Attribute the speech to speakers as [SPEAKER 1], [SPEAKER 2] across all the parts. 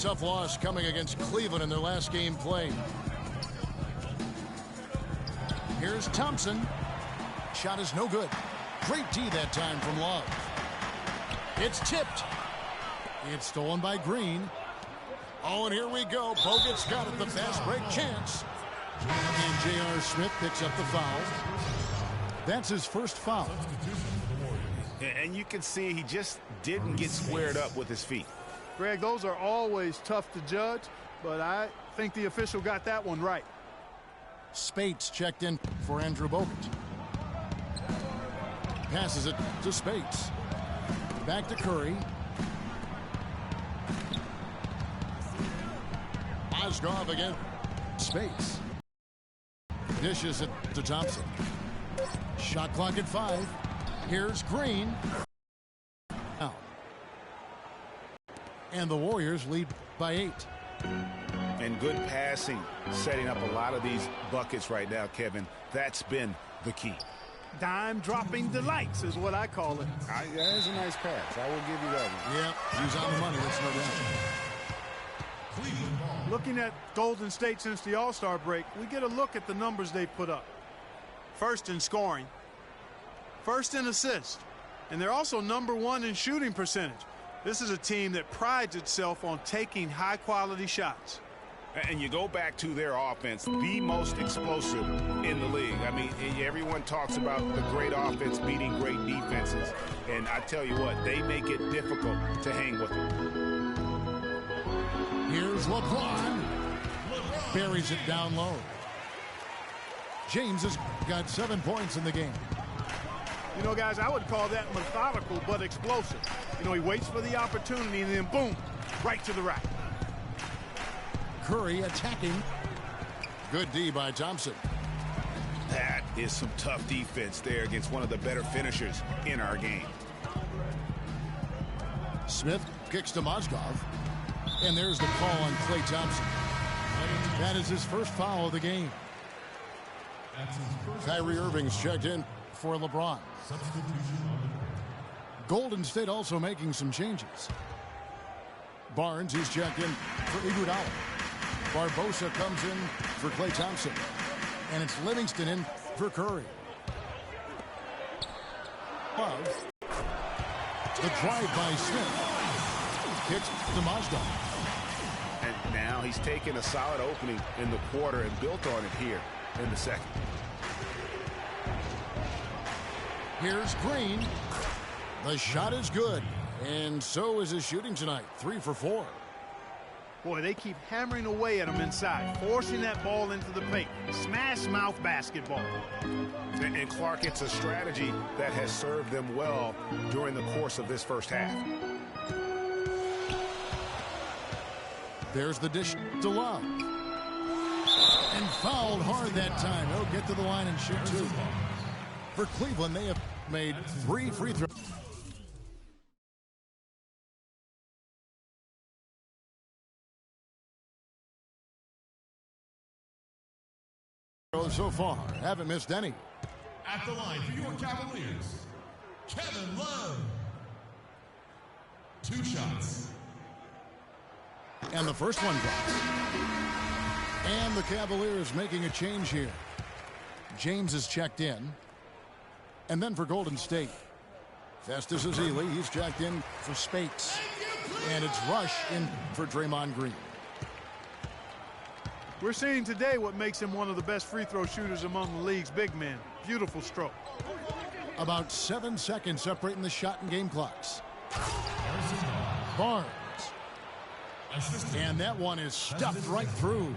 [SPEAKER 1] Tough loss coming against Cleveland in their last game played. Here's Thompson. Shot is no good. Great D that time from Love. It's tipped. It's stolen by Green. Oh, and here we go. Bogut's got it, the fast break chance. And J.R. Smith picks up the foul. That's his first foul.
[SPEAKER 2] And you can see he just didn't get squared up with his feet.
[SPEAKER 3] Greg, those are always tough to judge, but I think the official got that one right.
[SPEAKER 1] Spates checked in for Andrew Bogut. Passes it to Spates. Back to Curry. Mozgov again. Spates. Dishes it to Thompson. Shot clock at 5. Here's Green. Now. And the Warriors lead by 8.
[SPEAKER 2] And good passing, setting up a lot of these buckets right now, Kevin. That's been the key.
[SPEAKER 3] Dime-dropping delights is what I call it.
[SPEAKER 2] That is a nice pass. I will give you that one.
[SPEAKER 1] Yeah, he's on the money. That's no doubt.
[SPEAKER 3] Looking at Golden State since the All-Star break, we get a look at the numbers they put up. First in scoring, first in assists, and they're also #1 in shooting percentage. This is a team that prides itself on taking high-quality shots.
[SPEAKER 2] And you go back to their offense, the most explosive in the league. I mean, everyone talks about the great offense beating great defenses. And I tell you what, they make it difficult to hang with them.
[SPEAKER 1] Here's LeBron. Buries it down low. James has got 7 points in the game.
[SPEAKER 3] You know, guys, I would call that methodical but explosive. You know, he waits for the opportunity and then boom, right to the rack.
[SPEAKER 1] Curry attacking. Good D by Thompson.
[SPEAKER 2] That is some tough defense there against one of the better finishers in our game.
[SPEAKER 1] Smith kicks to Mozgov. And there's the call on Klay Thompson. That is his first foul of the game. Kyrie Irving's checked in for LeBron. Golden State also making some changes. Barnes, he's checked in for Iguodala. Barbosa comes in for Klay Thompson. And it's Livingston in for Curry. Love. The drive by Smith. Kicks to Mozgov.
[SPEAKER 2] And now he's taken a solid opening in the quarter and built on it here in the second.
[SPEAKER 1] Here's Green. The shot is good. And so is his shooting tonight. 3 for 4.
[SPEAKER 3] Boy, they keep hammering away at him inside, forcing that ball into the paint. Smash mouth basketball.
[SPEAKER 2] And Clark, it's a strategy that has served them well during the course of this first half.
[SPEAKER 1] There's the dish to Love. And fouled hard that time. He'll get to the line and shoot 2. For Cleveland, they have made 3 free throws. So far, haven't missed any.
[SPEAKER 4] At the line for your Cavaliers, Kevin Love. 2 shots.
[SPEAKER 1] And the first one drops. And the Cavaliers making a change here. James is checked in. And then for Golden State, Festus Ezeli, he's checked in for Spates. And it's Rush in for Draymond Green.
[SPEAKER 3] We're seeing today what makes him one of the best free throw shooters among the league's big men. Beautiful stroke.
[SPEAKER 1] About 7 seconds separating the shot and game clocks. Barnes. And that one is stuffed right through.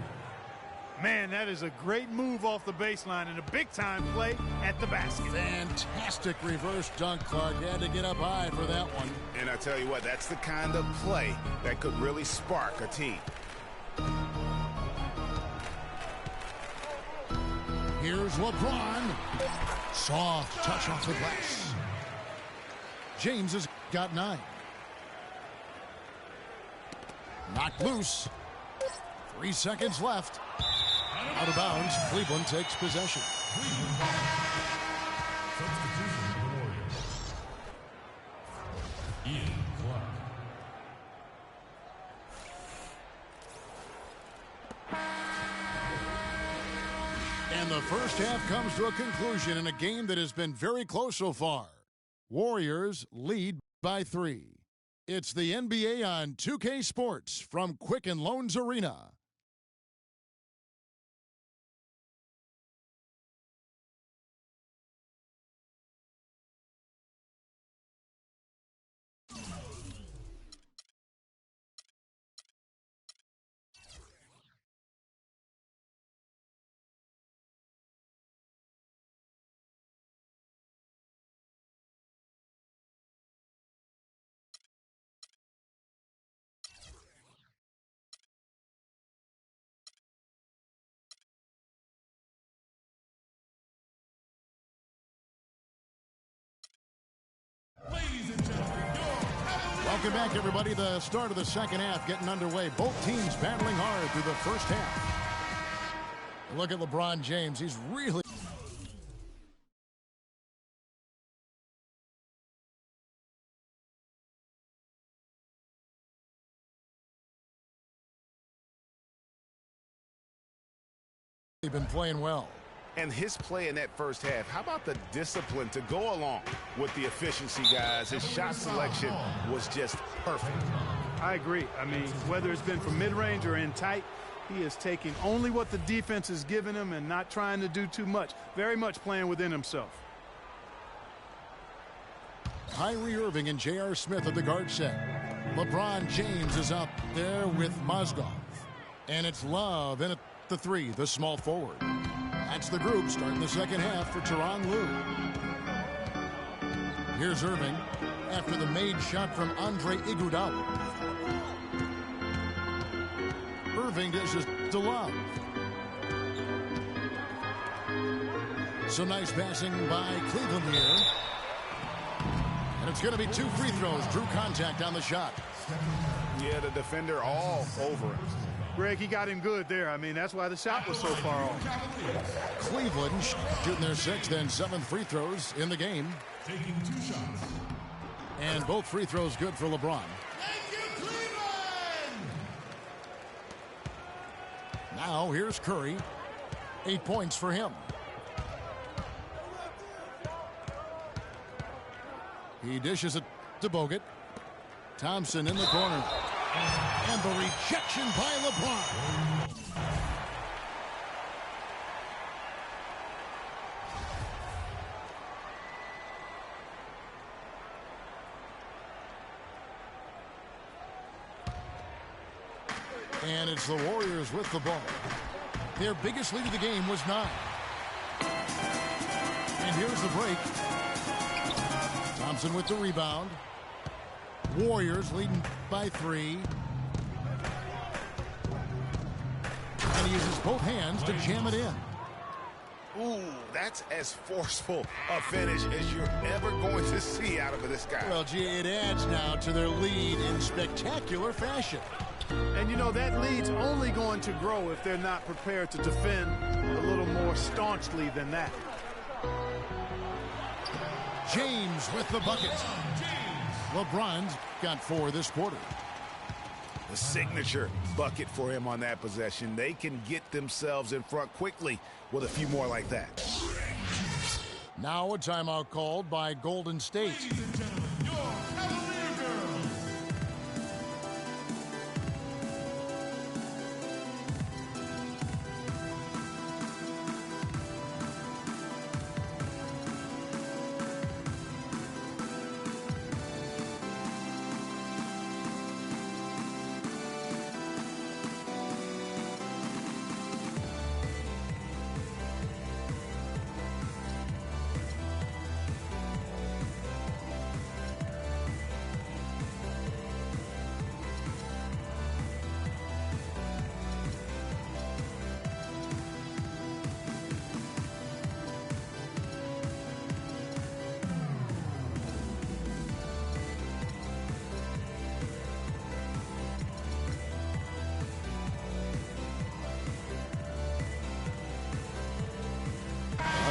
[SPEAKER 3] Man, that is a great move off the baseline and a big-time play at the basket.
[SPEAKER 1] Fantastic reverse dunk, Clark. Had to get up high for that one.
[SPEAKER 2] And I tell you what, that's the kind of play that could really spark a team.
[SPEAKER 1] Here's LeBron. Soft touch off the glass. James has got 9. Knocked loose. 3 seconds left. Out of bounds. Cleveland takes possession. And the first half comes to a conclusion in a game that has been very close so far. Warriors lead by 3. It's the NBA on 2K Sports from Quicken Loans Arena.
[SPEAKER 4] Ladies and gentlemen,
[SPEAKER 1] Welcome back, everybody. The start of the second half getting underway. Both teams battling hard through the first half. Look at LeBron James. He's really been playing well.
[SPEAKER 2] And his play in that first half, how about the discipline to go along with the efficiency, guys? His shot selection was just perfect.
[SPEAKER 3] I agree. I mean, whether it's been from mid-range or in tight, he is taking only what the defense is giving him and not trying to do too much. Very much playing within himself.
[SPEAKER 1] Kyrie Irving and J.R. Smith at the guard set. LeBron James is out there with Mozgov. And it's Love in at the 3, the small forward. That's the group starting the second half for Tyronn Lue. Here's Irving after the made shot from Andre Iguodala. Irving dishes to Love. Some nice passing by Cleveland here. And it's going to be 2 free throws. Drew contact on the shot.
[SPEAKER 2] Yeah, the defender all over him.
[SPEAKER 3] Greg, he got him good there. I mean, that's why the shot was so far off.
[SPEAKER 1] Cleveland shooting their 6th and 7th free throws in the game.
[SPEAKER 4] taking 2 shots.
[SPEAKER 1] And both free throws good for LeBron.
[SPEAKER 4] Thank you, Cleveland!
[SPEAKER 1] Now here's Curry. 8 points for him. He dishes it to Bogut. Thompson in the corner. And the rejection by LeBron. And it's the Warriors with the ball. Their biggest lead of the game was 9. And here's the break. Thompson with the rebound. Warriors leading by 3. And he uses both hands to jam it in.
[SPEAKER 2] Ooh, that's as forceful a finish as you're ever going to see out of this guy.
[SPEAKER 1] Well, gee, it adds now to their lead in spectacular fashion.
[SPEAKER 3] And, you know, that lead's only going to grow if they're not prepared to defend a little more staunchly than that.
[SPEAKER 1] James with the bucket. LeBron's got 4 this quarter.
[SPEAKER 2] The signature bucket for him on that possession. They can get themselves in front quickly with a few more like that.
[SPEAKER 1] Now a timeout called by Golden State.
[SPEAKER 4] Ladies and gentlemen, your Cavalier girls.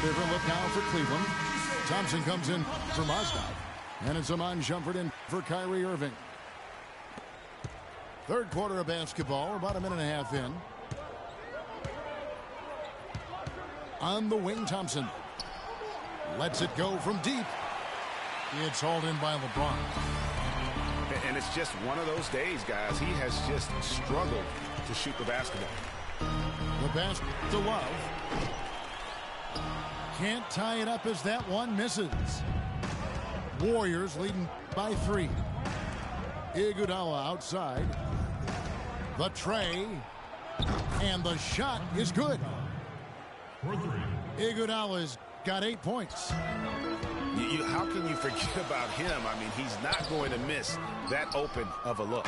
[SPEAKER 1] Different look now for Cleveland. Thompson comes in for Mozgov. And it's Amon Shumpert in for Kyrie Irving. Third quarter of basketball, about a minute and a half in. On the wing, Thompson lets it go from deep. It's hauled in by LeBron.
[SPEAKER 2] And it's just one of those days, guys. He has just struggled to shoot the basketball.
[SPEAKER 1] The pass to Love. Can't tie it up as that one misses. Warriors leading by 3. Iguodala outside. The tray. And the shot is good. Iguodala's got 8 points.
[SPEAKER 2] How can you forget about him? I mean, he's not going to miss that open of a look.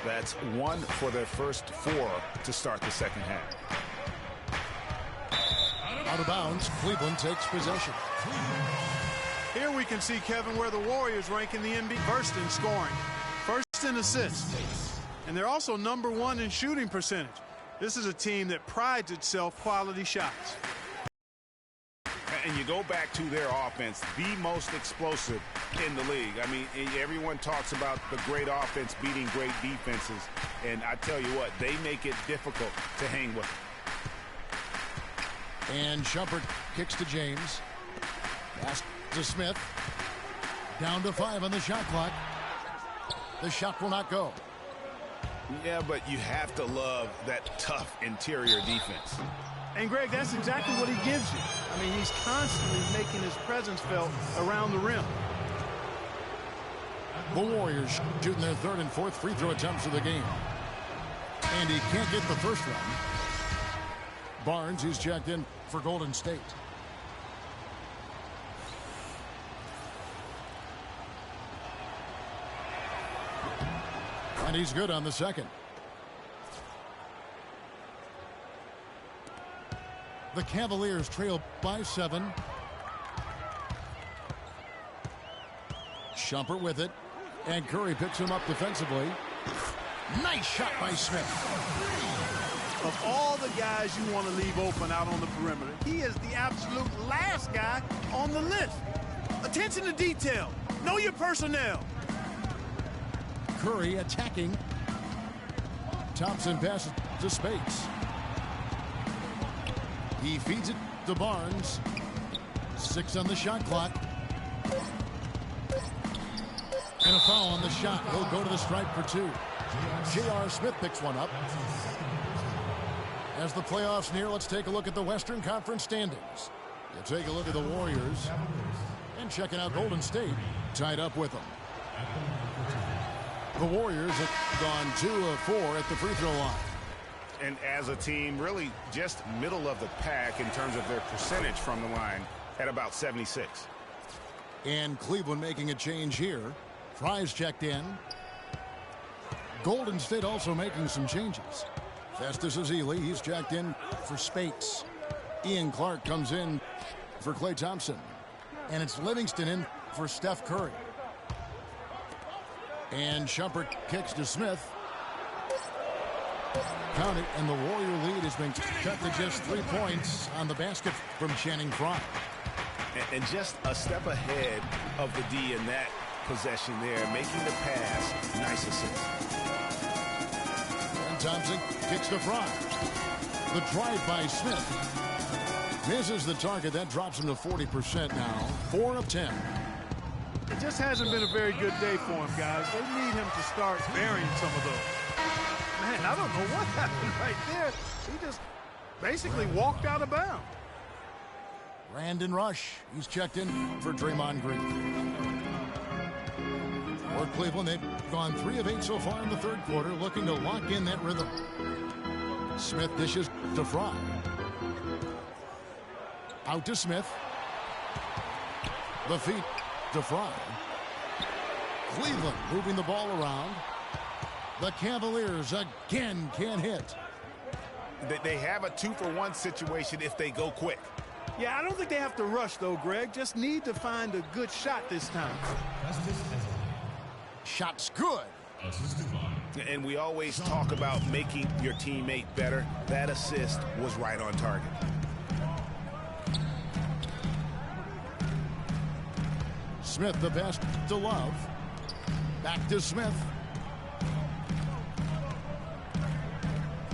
[SPEAKER 2] That's 1 for their first 4 to start the second half.
[SPEAKER 1] Out of bounds, Cleveland takes possession.
[SPEAKER 3] Here we can see, Kevin, where the Warriors rank in the NBA. First in scoring, first in assists, and they're also number 1 in shooting percentage. This is a team that prides itself quality shots.
[SPEAKER 2] And you go back to their offense, the most explosive in the league. I mean, everyone talks about the great offense beating great defenses. And I tell you what, they make it difficult to hang with them.
[SPEAKER 1] And Shumpert kicks to James. Pass to Smith. Down to 5 on the shot clock. The shot will not go.
[SPEAKER 2] Yeah, but you have to love that tough interior defense.
[SPEAKER 3] And, Greg, that's exactly what he gives you. I mean, he's constantly making his presence felt around the rim.
[SPEAKER 1] The Warriors shooting their 3rd and 4th free throw attempts of the game. And he can't get the first one. Barnes, who's checked in for Golden State. And he's good on the second. The Cavaliers trail by 7. Shumpert with it. And Curry picks him up defensively. Nice shot by Smith.
[SPEAKER 3] Of all the guys you want to leave open out on the perimeter, he is the absolute last guy on the list. Attention to detail. Know your personnel.
[SPEAKER 1] Curry attacking. Thompson passes to Spates. He feeds it to Barnes. 6 on the shot clock. And a foul on the shot. He'll go to the stripe for 2. J.R. Smith picks one up. As the playoffs near, let's take a look at the Western Conference standings. You take a look at the Warriors. And checking out Golden State, tied up with them. The Warriors have gone 2 of 4 at the free throw line.
[SPEAKER 2] And as a team, really just middle of the pack in terms of their percentage from the line at about 76.
[SPEAKER 1] And Cleveland making a change here. Fry's checked in. Golden State also making some changes. Festus Ezeli, he's checked in for Spates. Ian Clark comes in for Klay Thompson. And it's Livingston in for Steph Curry. And Shumpert kicks to Smith. Count it, and the Warrior lead has been cut to just 3 points on the basket from Channing Frye.
[SPEAKER 2] And just a step ahead of the D in that possession there, making the pass. Nice assist.
[SPEAKER 1] And Thompson kicks to Frye. The drive by Smith. Misses the target. That drops him to 40% now. 4 of 10.
[SPEAKER 3] It just hasn't been a very good day for him, guys. They need him to start burying some of those. Man, I don't know what happened right there. He just basically walked out of bounds.
[SPEAKER 1] Brandon Rush, he's checked in for Draymond Green. For Cleveland, they've gone 3 of 8 so far in the 3rd quarter, looking to lock in that rhythm. Smith dishes to Frye. Out to Smith. The feet to Frye. Cleveland moving the ball around. The Cavaliers again can't hit.
[SPEAKER 2] They have a 2-for-1 situation if they go quick.
[SPEAKER 3] Yeah, I don't think they have to rush, though, Greg. Just need to find a good shot this time.
[SPEAKER 1] Shot's good.
[SPEAKER 2] And we always talk about making your teammate better. That assist was right on target.
[SPEAKER 1] Smith the best to Love. Back to Smith.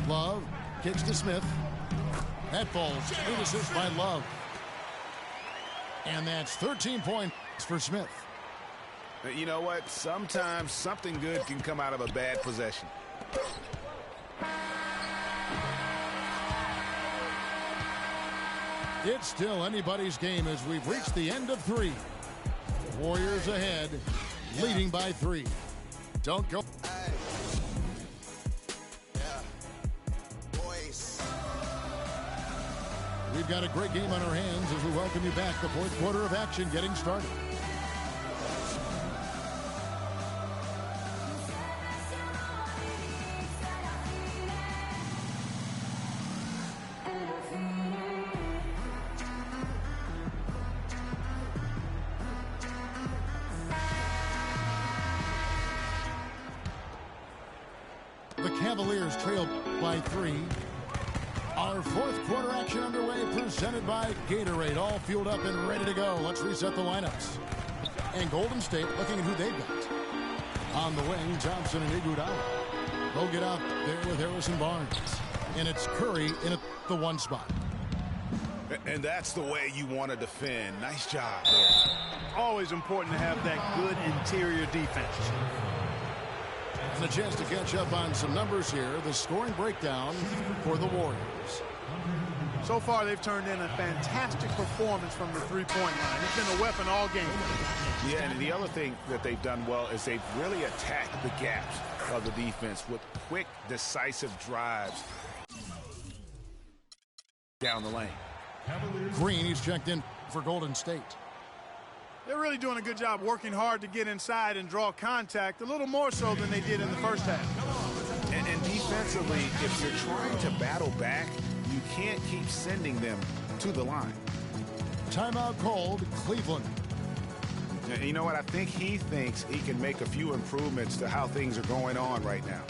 [SPEAKER 1] Love kicks to Smith. That falls. 8 assists by Love. And that's 13 points for Smith.
[SPEAKER 2] You know what? Sometimes something good can come out of a bad possession.
[SPEAKER 1] It's still anybody's game as we've reached the end of 3. Warriors ahead, leading by 3. Don't go. We've got a great game on our hands as we welcome you back. The 4th quarter of action getting started. The Cavaliers trail by 3. Our 4th quarter action underway, presented by Gatorade. All fueled up and ready to go. Let's reset the lineups. And Golden State looking at who they've got. On the wing, Thompson and Iguodala. They'll get out there with Harrison Barnes. And it's Curry in at the 1 spot.
[SPEAKER 2] And that's the way you want to defend. Nice job there.
[SPEAKER 3] Always important to have that good interior defense.
[SPEAKER 1] And a chance to catch up on some numbers here. The scoring breakdown for the Warriors.
[SPEAKER 3] So far, they've turned in a fantastic performance from the three-point line. It's been a weapon all game.
[SPEAKER 2] Yeah, and the other thing that they've done well is they've really attacked the gaps of the defense with quick, decisive drives down the lane.
[SPEAKER 1] Green, he's checked in for Golden State.
[SPEAKER 3] They're really doing a good job working hard to get inside and draw contact, a little more so than they did in the first half.
[SPEAKER 2] And defensively, if you're trying to battle back, you can't keep sending them to the line.
[SPEAKER 1] Timeout called, Cleveland.
[SPEAKER 2] You know what? I think he thinks he can make a few improvements to how things are going on right now.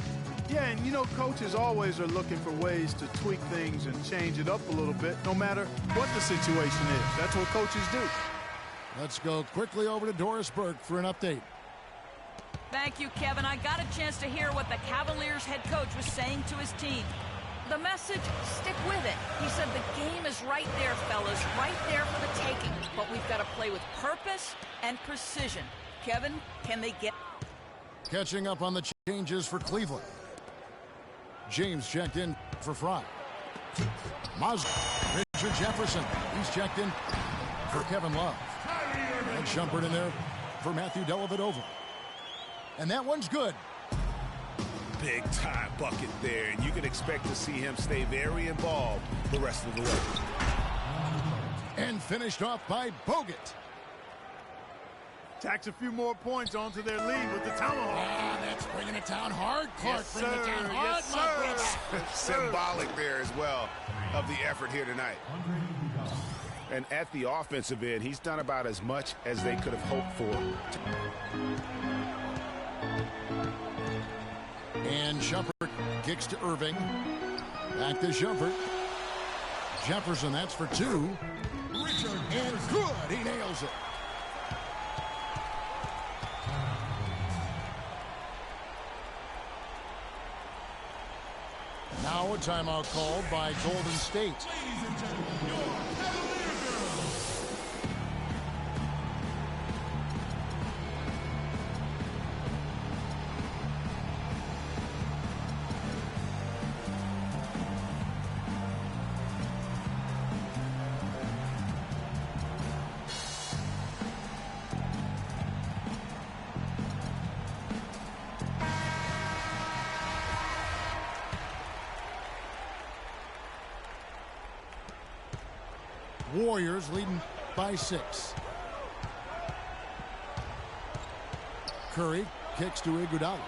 [SPEAKER 3] Yeah, and you know, coaches always are looking for ways to tweak things and change it up a little bit, no matter what the situation is. That's what coaches do.
[SPEAKER 1] Let's go quickly over to Doris Burke for an update.
[SPEAKER 5] Thank you, Kevin. I got a chance to hear what the Cavaliers head coach was saying to his team. The message, stick with it. He said the game is right there, fellas, right there for the taking. But we've got to play with purpose and precision. Kevin, can they get...
[SPEAKER 1] Catching up on the changes for Cleveland. James checked in for Fry. Richard Jefferson, he's checked in for Kevin Love. And Shumpert in there for Matthew Dellavedova. And that one's good.
[SPEAKER 2] Big time bucket there, and you can expect to see him stay very involved the rest of the way.
[SPEAKER 1] And finished off by Bogut.
[SPEAKER 3] Tacks a few more points onto their lead with the tomahawk.
[SPEAKER 1] Ah, that's bringing it down hard, Clark.
[SPEAKER 3] Yes,
[SPEAKER 1] bringing it down hard,
[SPEAKER 3] yes,
[SPEAKER 1] my brother.
[SPEAKER 3] Yes,
[SPEAKER 2] Symbolic there as well of the effort here tonight. And at the offensive end, he's done about as much as they could have hoped for.
[SPEAKER 1] And Shumpert kicks to Irving. Back to Shumpert. Jefferson, that's for 2. And good, he nails it. Now a timeout called by Golden State.
[SPEAKER 4] Ladies and gentlemen, your Cavalier girls.
[SPEAKER 1] Warriors leading by 6. Curry kicks to Iguodala.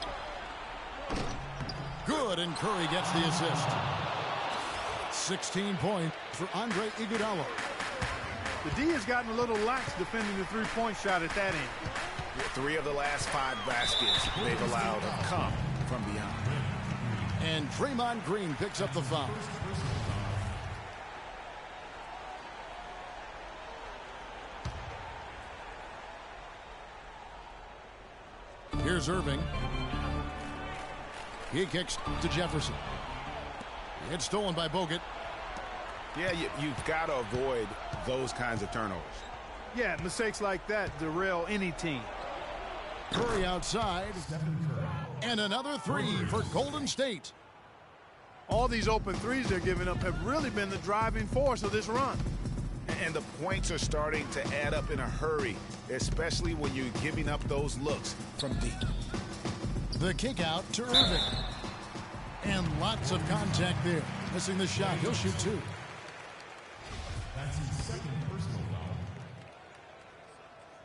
[SPEAKER 1] Good, and Curry gets the assist. 16 points for Andre Iguodala.
[SPEAKER 3] The D has gotten a little lax defending the three-point shot at that end.
[SPEAKER 2] 3 of the last 5 baskets they've allowed have come from beyond.
[SPEAKER 1] And Draymond Green picks up the foul. Here's Irving. He kicks to Jefferson. It's stolen by Bogut.
[SPEAKER 2] Yeah, you've got to avoid those kinds of turnovers.
[SPEAKER 3] Yeah, mistakes like that derail any team.
[SPEAKER 1] Curry outside. And another three for Golden State.
[SPEAKER 3] All these open threes they're giving up have really been the driving force of this run.
[SPEAKER 2] And the points are starting to add up in a hurry, especially when you're giving up those looks from deep.
[SPEAKER 1] The kick out to Irving. And lots of contact there. Missing the shot. He'll shoot two.
[SPEAKER 4] That's his second personal foul.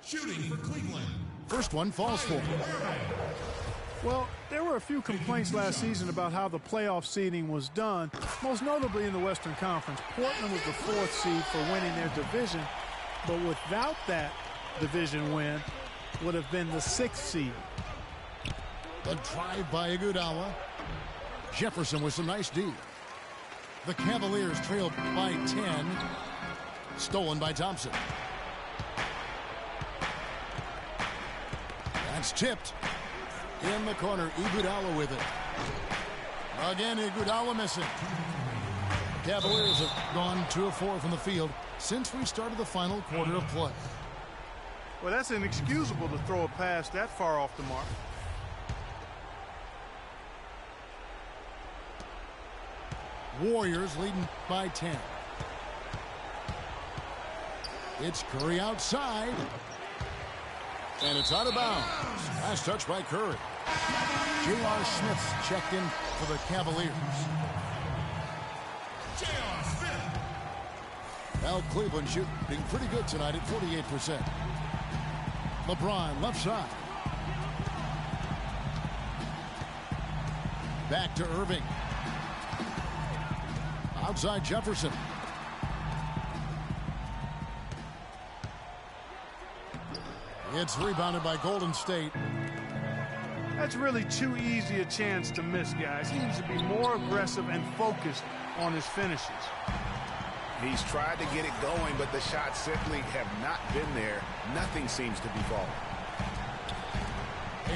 [SPEAKER 4] Shooting for Cleveland.
[SPEAKER 1] First one falls for him.
[SPEAKER 3] Well, there were a few complaints last season about how the playoff seeding was done, most notably in the Western Conference. Portland was the 4th seed for winning their division, but without that division win, would have been the 6th seed.
[SPEAKER 1] The drive by Iguodala. Jefferson with some nice D. The Cavaliers trail by 10. Stolen by Thompson. That's tipped. In the corner, Iguodala with it. Again, Iguodala missing. Cavaliers have gone 2 of 4 from the field since we started the final quarter of play.
[SPEAKER 3] Well, that's inexcusable to throw a pass that far off the mark.
[SPEAKER 1] Warriors leading by 10. It's Curry outside. And it's out of bounds. Last touch by Curry. J.R. Smith's checked in for the Cavaliers.
[SPEAKER 4] J.R. Smith.
[SPEAKER 1] Well, Cleveland shooting pretty good tonight at 48%. LeBron left side. Back to Irving. Outside Jefferson. It's rebounded by Golden State.
[SPEAKER 3] That's really too easy a chance to miss, guys. He needs to be more aggressive and focused on his finishes.
[SPEAKER 2] He's tried to get it going, but the shots simply have not been there. Nothing seems to be falling.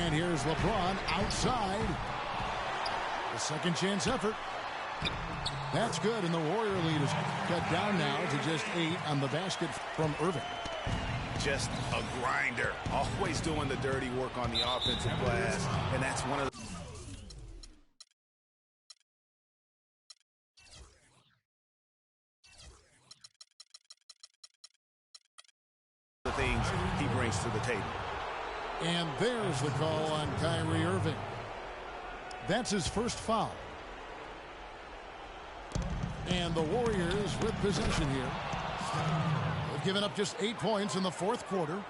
[SPEAKER 1] And here's LeBron outside. The second chance effort. That's good, and the Warrior lead is cut down now to just 8 on the basket from Irving.
[SPEAKER 2] Just a grinder, always doing the dirty work on the offensive glass, and that's one of the things he brings to the table.
[SPEAKER 1] And there's the call on Kyrie Irving. That's his first foul. And the Warriors with possession here. They've given up just 8 points in the 4th quarter.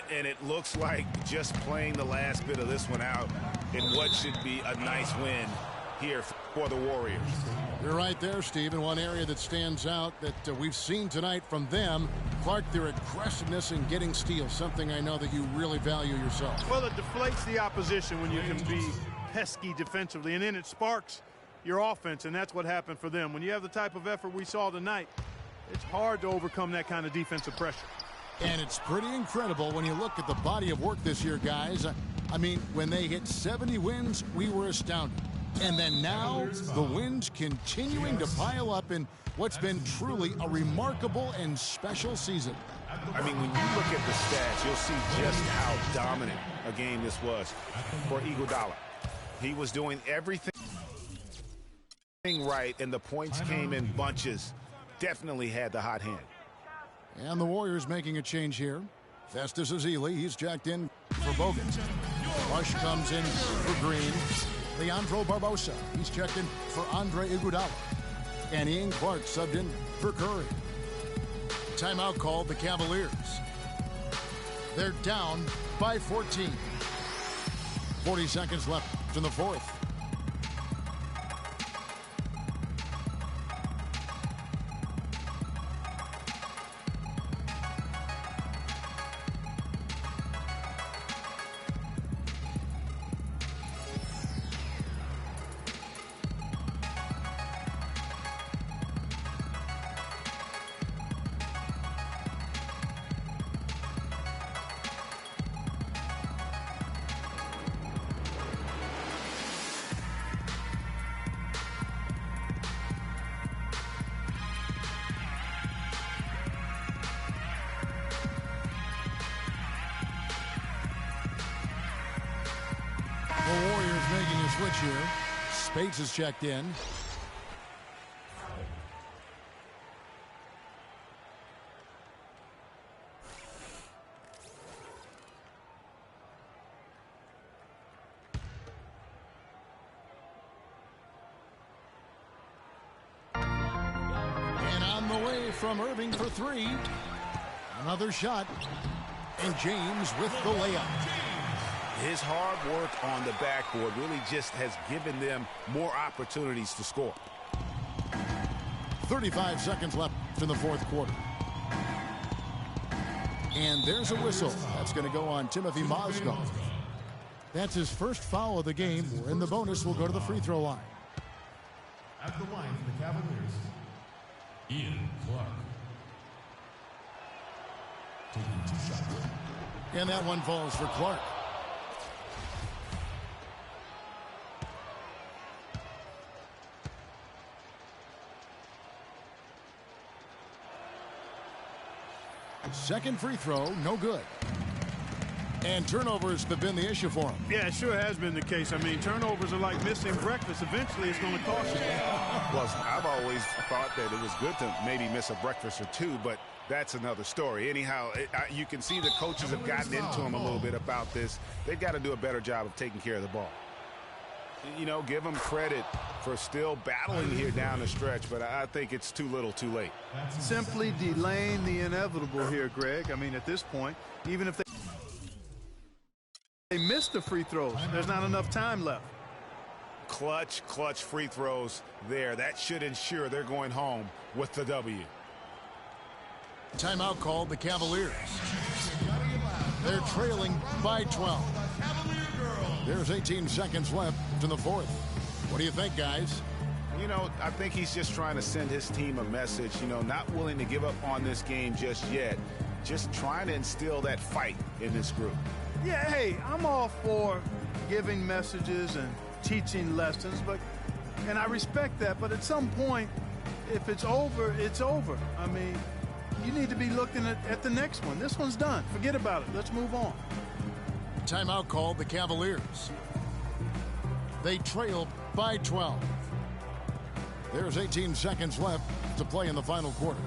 [SPEAKER 2] And it looks like just playing the last bit of this one out in what should be a nice win here for the Warriors.
[SPEAKER 1] You're right there, Steve. And one area that stands out that we've seen tonight from them, Clark, their aggressiveness in getting steals, something I know that you really value yourself.
[SPEAKER 3] Well, it deflates the opposition when you can be pesky defensively, and then it sparks your offense, and that's what happened for them. When you have the type of effort we saw tonight, it's hard to overcome that kind of defensive pressure.
[SPEAKER 1] And it's pretty incredible when you look at the body of work this year, guys. I mean, when they hit 70 wins, we were astounded. And then now, the wins continuing to pile up in what's been truly a remarkable and special season.
[SPEAKER 2] I mean, when you look at the stats, you'll see just how dominant a game this was for Iguodala. He was doing everything right, and the points came in bunches. Definitely had the hot hand.
[SPEAKER 1] And the Warriors making a change here. Festus Ezeli, he's jacked in for Bogut. Rush comes in for Green. Leandro Barbosa, he's checked in for Andre Iguodala. And Ian Clark subbed in for Curry. Timeout called the Cavaliers. They're down by 14. 40 seconds left in the 4th. switch here. Spades is checked in. And on the way from Irving for three. Another shot. And James with the layup.
[SPEAKER 2] His hard work on the backboard really just has given them more opportunities to score.
[SPEAKER 1] 35 seconds left in the fourth quarter. And there's a whistle. That's going to go on Timothy Mozgov. That's his first foul of the game. We're in the bonus. We'll go to the free throw line.
[SPEAKER 4] At the line for the Cavaliers, Ian Clark. Taking 2 shots.
[SPEAKER 1] And that one falls for Clark. Second free throw, no good. And turnovers have been the issue for him.
[SPEAKER 3] Yeah, it sure has been the case. I mean, turnovers are like missing breakfast. Eventually, it's going to cost you.
[SPEAKER 2] Well, I've always thought that it was good to maybe miss a breakfast or two, but that's another story. Anyhow, you can see the coaches have gotten into him a little bit about this. They've got to do a better job of taking care of the ball. You know, give them credit for still battling here down the stretch, but I think it's too little too late.
[SPEAKER 3] Simply delaying the inevitable here, Greg. I mean, at this point, even if they miss the free throws, there's not enough time left.
[SPEAKER 2] Clutch free throws there. That should ensure they're going home with the W.
[SPEAKER 1] Timeout called the Cavaliers. They're trailing by 12. There's 18 seconds left in the fourth. What do you think, guys?
[SPEAKER 2] You know, I think he's just trying to send his team a message, you know, not willing to give up on this game just yet. Just trying to instill that fight in this group.
[SPEAKER 3] Yeah, hey, I'm all for giving messages and teaching lessons, and I respect that, but at some point, if it's over, it's over. I mean, you need to be looking at the next one. This one's done. Forget about it. Let's move on.
[SPEAKER 1] Timeout called the Cavaliers. They trail by 12. There's 18 seconds left to play in the final quarter.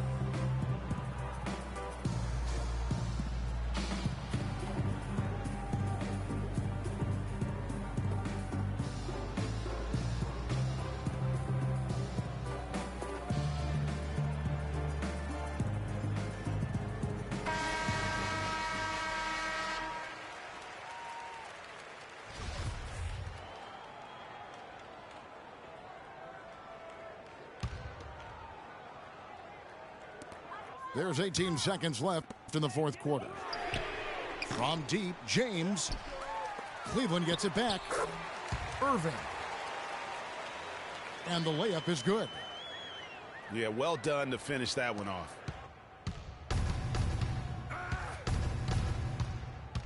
[SPEAKER 1] There's 18 seconds left in the fourth quarter. From deep, James. Cleveland gets it back. Irving. And the layup is good.
[SPEAKER 2] Yeah, well done to finish that one off.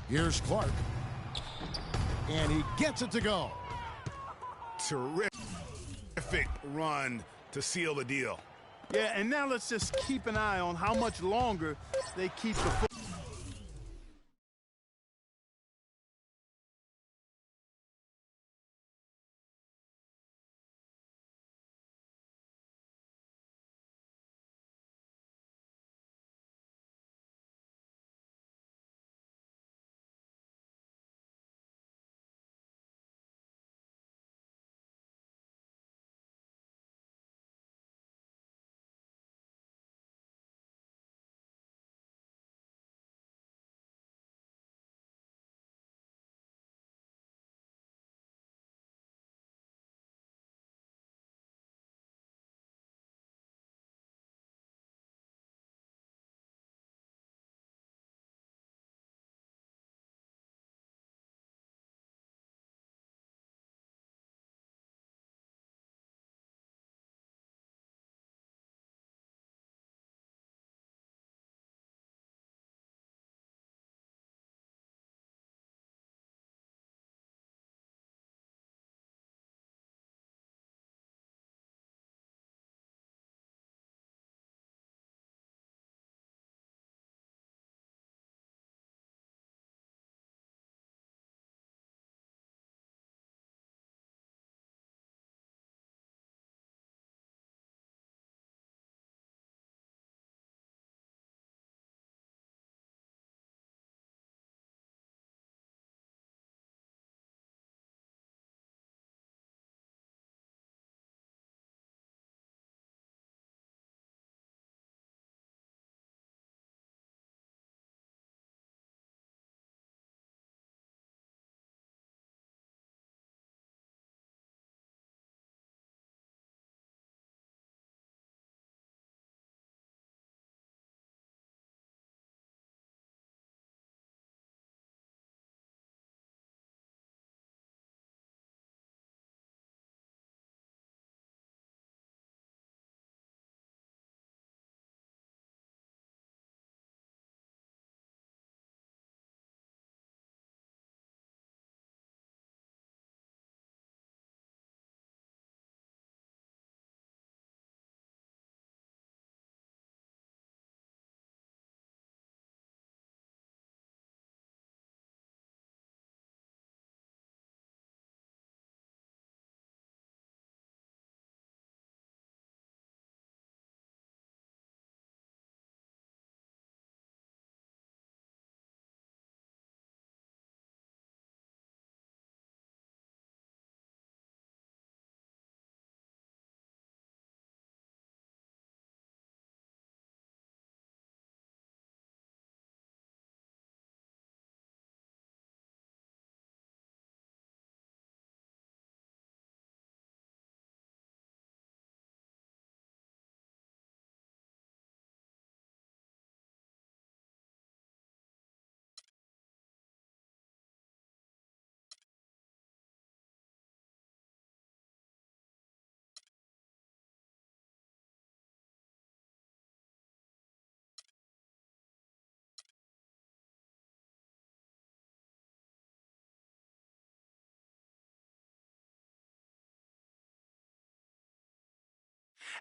[SPEAKER 1] Here's Clark. And he gets it to go.
[SPEAKER 2] Terrific run to seal the deal.
[SPEAKER 3] Yeah, and now let's just keep an eye on how much longer they keep the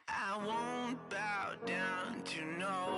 [SPEAKER 6] I won't bow down to no